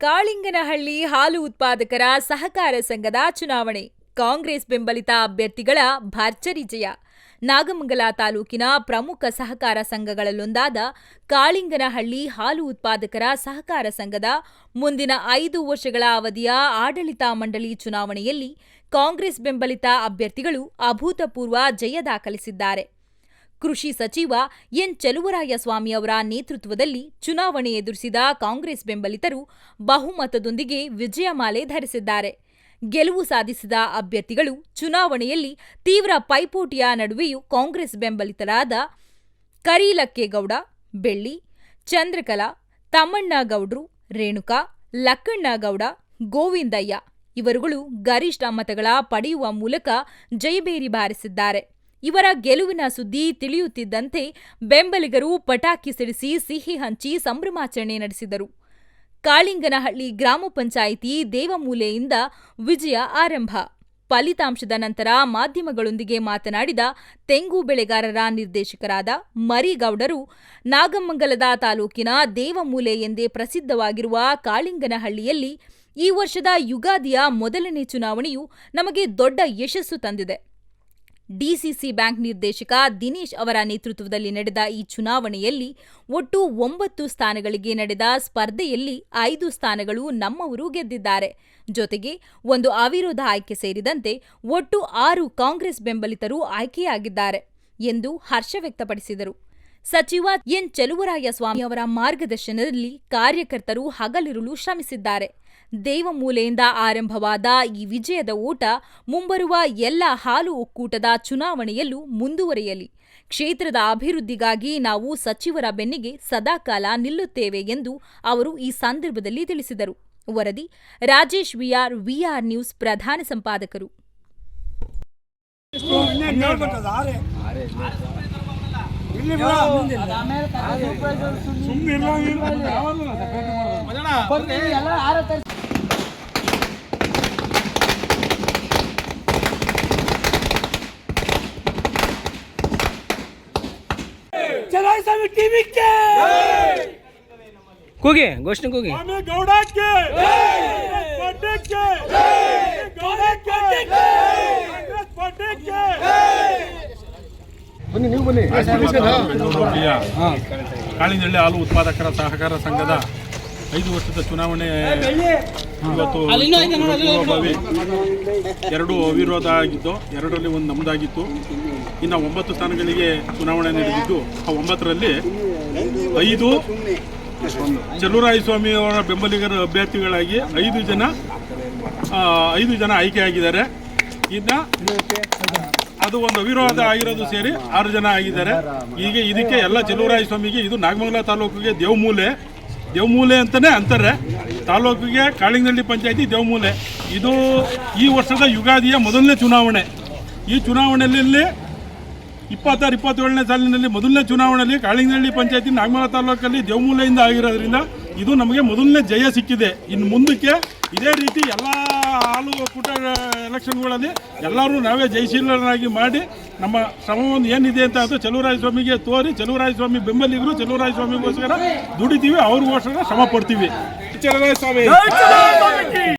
ಕಾಳಿಂಗನಹಳ್ಳಿ ಹಾಲು ಉತ್ಪಾದಕರ ಸಹಕಾರ ಸಂಘದ ಚುನಾವಣೆ. ಕಾಂಗ್ರೆಸ್ ಬೆಂಬಲಿತ ಅಭ್ಯರ್ಥಿಗಳ ಭರ್ಜರಿ ಜಯ. ನಾಗಮಂಗಲ ತಾಲೂಕಿನ ಪ್ರಮುಖ ಸಹಕಾರ ಸಂಘಗಳಲ್ಲೊಂದಾದ ಕಾಳಿಂಗನಹಳ್ಳಿ ಹಾಲು ಉತ್ಪಾದಕರ ಸಹಕಾರ ಸಂಘದ ಮುಂದಿನ 5 ವರ್ಷಗಳ ಅವಧಿಯ ಆಡಳಿತ ಮಂಡಳಿ ಚುನಾವಣೆಯಲ್ಲಿ ಕಾಂಗ್ರೆಸ್ ಬೆಂಬಲಿತ ಅಭ್ಯರ್ಥಿಗಳು ಅಭೂತಪೂರ್ವ ಜಯ ದಾಖಲಿಸಿದ್ದಾರೆ. ಕೃಷಿ ಸಚಿವ ಎನ್. ಚೆಲುವರಾಯಸ್ವಾಮಿ ಅವರ ನೇತೃತ್ವದಲ್ಲಿ ಚುನಾವಣೆ ಎದುರಿಸಿದ ಕಾಂಗ್ರೆಸ್ ಬೆಂಬಲಿತರು ಬಹುಮತದೊಂದಿಗೆ ವಿಜಯಮಾಲೆ ಧರಿಸಿದ್ದಾರೆ. ಗೆಲುವು ಸಾಧಿಸಿದ ಅಭ್ಯರ್ಥಿಗಳು ಚುನಾವಣೆಯಲ್ಲಿ ತೀವ್ರ ಪೈಪೋಟಿಯ ನಡುವೆಯೂ ಕಾಂಗ್ರೆಸ್ ಬೆಂಬಲಿತರಾದ ಕರೀಲಕ್ಕೇಗೌಡ, ಬೆಳ್ಳಿ, ಚಂದ್ರಕಲಾ, ತಮ್ಮಣ್ಣಗೌಡ್ರು, ರೇಣುಕಾ, ಲಕ್ಕಣ್ಣಗೌಡ, ಗೋವಿಂದಯ್ಯ ಇವರುಗಳು ಗರಿಷ್ಠ ಮತಗಳ ಪಡೆಯುವ ಮೂಲಕ ಜಯಭೇರಿ ಬಾರಿಸಿದ್ದಾರೆ. ಇವರ ಗೆಲುವಿನ ಸುದ್ದಿ ತಿಳಿಯುತ್ತಿದ್ದಂತೆ ಬೆಂಬಲಿಗರು ಪಟಾಕಿ ಸಿಡಿಸಿ ಸಿಹಿ ಹಂಚಿ ಸಂಭ್ರಮಾಚರಣೆ ನಡೆಸಿದರು. ಕಾಳಿಂಗನಹಳ್ಳಿ ಗ್ರಾಮ ಪಂಚಾಯಿತಿ ದೇವಮೂಲೆಯಿಂದ ವಿಜಯ ಆರಂಭ. ಫಲಿತಾಂಶದ ನಂತರ ಮಾಧ್ಯಮಗಳೊಂದಿಗೆ ಮಾತನಾಡಿದ ತೆಂಗು ಬೆಳೆಗಾರರ ನಿರ್ದೇಶಕರಾದ ಮರಿಗೌಡರು, ನಾಗಮಂಗಲದ ತಾಲೂಕಿನ ದೇವಮೂಲೆ ಎಂದೇ ಪ್ರಸಿದ್ಧವಾಗಿರುವ ಕಾಳಿಂಗನಹಳ್ಳಿಯಲ್ಲಿ ಈ ವರ್ಷದ ಯುಗಾದಿಯ ಮೊದಲನೇ ಚುನಾವಣೆಯು ನಮಗೆ ದೊಡ್ಡ ಯಶಸ್ಸು ತಂದಿದೆ. ಡಿಸಿಸಿ ಬ್ಯಾಂಕ್ ನಿರ್ದೇಶಕ ದಿನೇಶ್ ಅವರ ನೇತೃತ್ವದಲ್ಲಿ ನಡೆದ ಈ ಚುನಾವಣೆಯಲ್ಲಿ ಒಟ್ಟು 9 ಸ್ಥಾನಗಳಿಗೆ ನಡೆದ ಸ್ಪರ್ಧೆಯಲ್ಲಿ 5 ಸ್ಥಾನಗಳು ನಮ್ಮವರು ಗೆದ್ದಿದ್ದಾರೆ. ಜೊತೆಗೆ 1 ಅವಿರೋಧ ಆಯ್ಕೆ ಸೇರಿದಂತೆ ಒಟ್ಟು 6 ಕಾಂಗ್ರೆಸ್ ಬೆಂಬಲಿತರು ಆಯ್ಕೆಯಾಗಿದ್ದಾರೆ ಎಂದು ಹರ್ಷ ವ್ಯಕ್ತಪಡಿಸಿದರು. ಸಚಿವ ಎನ್. ಚೆಲುವರಾಯಸ್ವಾಮಿ ಅವರ ಮಾರ್ಗದರ್ಶನದಲ್ಲಿ ಕಾರ್ಯಕರ್ತರು ಹಗಲಿರುಳು ಶ್ರಮಿಸಿದ್ದಾರೆ. ದೇವಮೂಲೆಯಿಂದ ಆರಂಭವಾದ ಈ ವಿಜಯದ ಓಟ ಮುಂಬರುವ ಎಲ್ಲ ಹಾಲು ಒಕ್ಕೂಟದ ಚುನಾವಣೆಯಲ್ಲೂ ಮುಂದುವರಿಯಲಿ. ಕ್ಷೇತ್ರದ ಅಭಿವೃದ್ಧಿಗಾಗಿ ನಾವು ಸಚಿವರ ಬೆನ್ನಿಗೆ ಸದಾಕಾಲ ನಿಲ್ಲುತ್ತೇವೆ ಎಂದು ಅವರು ಈ ಸಂದರ್ಭದಲ್ಲಿ ತಿಳಿಸಿದರು. ವರದಿ ರಾಜೇಶ್ ವಿಆರ್ ನ್ಯೂಸ್ ಪ್ರಧಾನ ಸಂಪಾದಕರು. चलाइसामी टीवी के ಕೂಗಿ ಘೋಷಣೆ ಕೂಗಿ ಗೌಡ के पार्टी के गौड़ के कांग्रेस पार्टी के ಬನ್ನಿ ನೀವು ಬನ್ನಿ. ಕಾಳಿಂಗನಹಳ್ಳಿ ಹಾಲು ಉತ್ಪಾದಕರ ಸಹಕಾರ ಸಂಘದ 5 ವರ್ಷದ ಚುನಾವಣೆ ಇವತ್ತು ಪೂರ್ವಭಾವಿ 2 ಅವಿರೋಧ ಆಗಿದ್ದು, 2ರಲ್ಲಿ 1 ನಮ್ಮದಾಗಿತ್ತು. ಇನ್ನು 9 ಸ್ಥಾನಗಳಿಗೆ ಚುನಾವಣೆ ನಡೆದಿದ್ದು, ಆ 9ರಲ್ಲಿ 5 ಚೆಲುವರಾಯಸ್ವಾಮಿ ಅವರ ಬೆಂಬಲಿಗರ ಅಭ್ಯರ್ಥಿಗಳಾಗಿ 5 ಜನ ಆಯ್ಕೆಯಾಗಿದ್ದಾರೆ. ಇನ್ನು ಅದು 1 ಅವಿರೋಧ ಆಗಿರೋದು ಸೇರಿ 6 ಜನ ಆಗಿದ್ದಾರೆ. ಈಗ ಇದಕ್ಕೆ ಎಲ್ಲ ಚೆಲುವರಾಯಸ್ವಾಮಿಗೆ, ಇದು ನಾಗಮಂಗಲ ತಾಲೂಕಿಗೆ ದೇವಮೂಲೆ ಅಂತಲೇ ಅಂತಾರೆ. ತಾಲೂಕಿಗೆ ಕಾಳಿಂಗನಹಳ್ಳಿ ಪಂಚಾಯತಿ ದೇವಮೂಲೆ. ಇದು ಈ ವರ್ಷದ ಯುಗಾದಿಯ ಮೊದಲನೇ ಚುನಾವಣೆ. ಈ ಚುನಾವಣೆಯಲ್ಲಿ 26-27ನೇ ಸಾಲಿನಲ್ಲಿ ಮೊದಲನೇ ಚುನಾವಣೆಯಲ್ಲಿ ಕಾಳಿಂಗನಹಳ್ಳಿ ಪಂಚಾಯತಿ ನಾಗಮಂಗಲ ತಾಲೂಕಲ್ಲಿ ದೇವಮೂಲೆಯಿಂದ ಆಗಿರೋದ್ರಿಂದ ಇದು ನಮಗೆ ಮೊದಲನೇ ಜಯ ಸಿಕ್ಕಿದೆ. ಇನ್ನು ಮುಂದಕ್ಕೆ ಇದೇ ರೀತಿ ಎಲ್ಲ ಹಾಲು ಒಕ್ಕೂಟ ಎಲೆಕ್ಷನ್ಗಳಲ್ಲಿ ಎಲ್ಲರೂ ನಾವೇ ಜಯಶೀಲರಾಗಿ ಮಾಡಿ ನಮ್ಮ ಶ್ರಮವನ್ನು ಏನಿದೆ ಅಂತ ಅದು ಚೆಲುವರಾಯಸ್ವಾಮಿಗೆ ತೋರಿ, ಚೆಲುವರಾಯಸ್ವಾಮಿ ಬೆಂಬಲಿಗರು ಚೆಲುವರಾಯಸ್ವಾಮಿಗೋಸ್ಕರ ದುಡಿತೀವಿ, ಅವ್ರಿಗೋಸ್ಕರ ಶ್ರಮ ಪಡ್ತೀವಿ. ಚೆಲುವರಾಯಸ್ವಾಮಿ